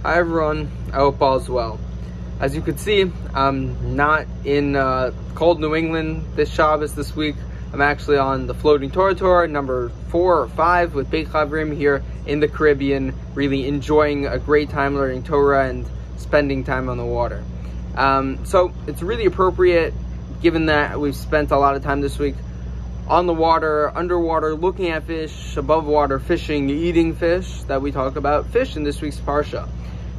Hi everyone, I hope all is well. As you can see, I'm not in cold New England this Shabbos this week. I'm actually on the Floating Torah Tour, number 4 or 5 with Beit Chavrim here in the Caribbean, really enjoying a great time learning Torah and spending time on the water. So it's really appropriate, given that we've spent a lot of time this week on the water, underwater, looking at fish, above water, fishing, eating fish, that we talk about fish in this week's Parsha.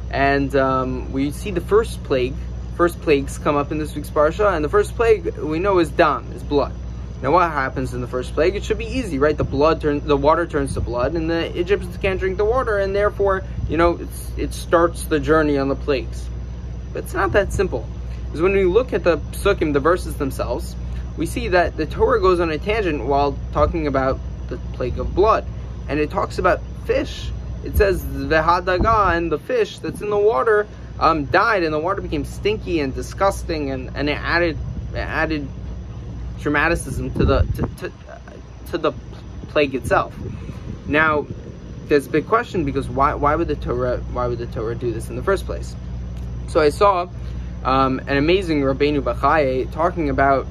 And we see the first plagues come up in this week's Parsha, and the first plague we know is dam, is blood. Now what happens in the first plague? It should be easy, right? The water turns to blood, and the Egyptians can't drink the water, and therefore, it starts the journey on the plagues. But it's not that simple. Because when we look at the psukim, the verses themselves, we see that the Torah goes on a tangent while talking about the plague of blood. And it talks about fish. It says, Vehadaga, and the fish that's in the water died, and the water became stinky and disgusting, and it added dramaticism to the plague itself. Now, there's a big question, because why would the Torah do this in the first place? So I saw an amazing Rabbeinu Bachai talking about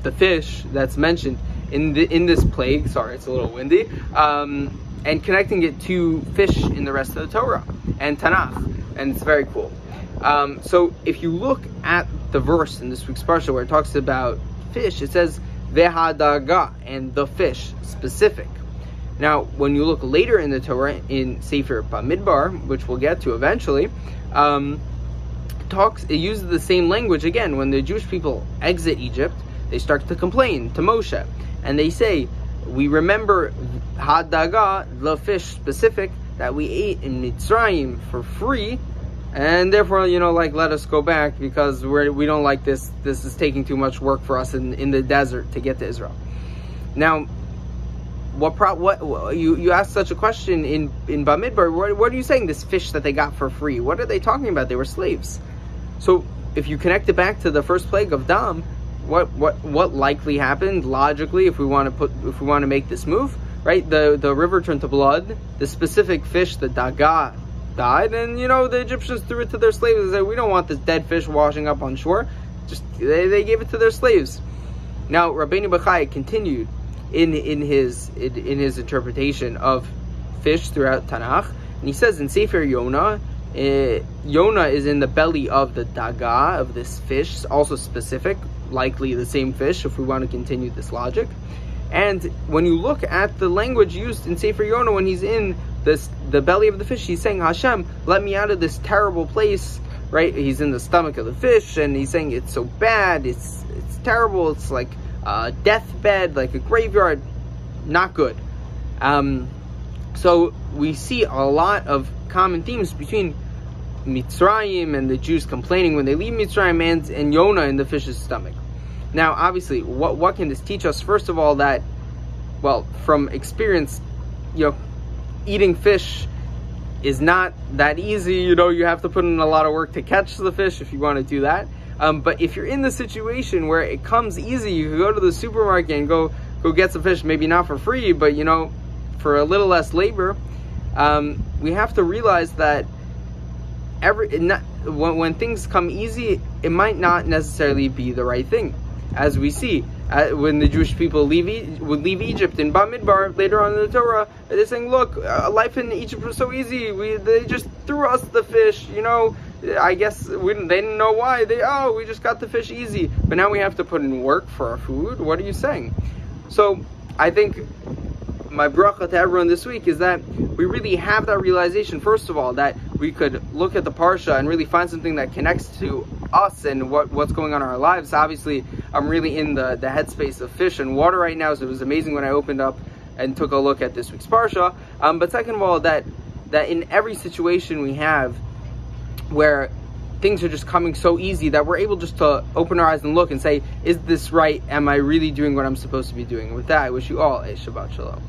the fish that's mentioned in this plague. Sorry, it's a little windy. And connecting it to fish in the rest of the Torah and Tanakh, and it's very cool. So if you look at the verse in this week's Parsha where it talks about fish, it says Vehadaga, and the fish, specific. Now, when you look later in the Torah, in Sefer Bamidbar, which we'll get to eventually, it uses the same language again. When the Jewish people exit Egypt, they start to complain to Moshe, and they say, we remember Hadaga, the fish specific, that we ate in Mitzrayim for free, and therefore, let us go back, because we don't like this. This is taking too much work for us in the desert to get to Israel. Now, you asked such a question in Bamidbar. What are you saying? This fish that they got for free? What are they talking about? They were slaves. So if you connect it back to the first plague of Dam, what likely happened logically if we want to make this move, right? The river turned to blood. The specific fish, the daga, died, and the Egyptians threw it to their slaves and said, we don't want this dead fish washing up on shore. They gave it to their slaves. Now Rabbeinu Bachai continued in his interpretation of fish throughout Tanakh, and he says in Sefer Yonah, Yonah is in the belly of the daga, of this fish, also specific, likely the same fish if we want to continue this logic. And when you look at the language used in Sefer Yonah, when he's in the belly of the fish, he's saying, Hashem, let me out of this terrible place, right? He's in the stomach of the fish, and he's saying it's so bad, it's terrible, it's like a deathbed, like a graveyard, not good. So we see a lot of common themes between Mitzrayim and the Jews complaining when they leave Mitzrayim, and Yonah in the fish's stomach. Now, obviously, what can this teach us? First of all, that, well, from experience, eating fish is not that easy. You have to put in a lot of work to catch the fish if you want to do that. But if you're in the situation where it comes easy, you can go to the supermarket and go get some fish, maybe not for free, but for a little less labor. We have to realize that when things come easy, it might not necessarily be the right thing. As we see, when the Jewish people would leave Egypt in Bamidbar, later on in the Torah, they're saying, look, life in Egypt was so easy, they just threw us the fish, I guess they didn't know why, we just got the fish easy, but now we have to put in work for our food. What are you saying? So I think my bracha to everyone this week is that we really have that realization, first of all, that we could look at the Parsha and really find something that connects to us and what's going on in our lives. Obviously, I'm really in the headspace of fish and water right now, so it was amazing when I opened up and took a look at this week's Parsha. But second of all, that in every situation we have where things are just coming so easy, that we're able just to open our eyes and look and say, is this right? Am I really doing what I'm supposed to be doing? With that, I wish you all a Shabbat Shalom.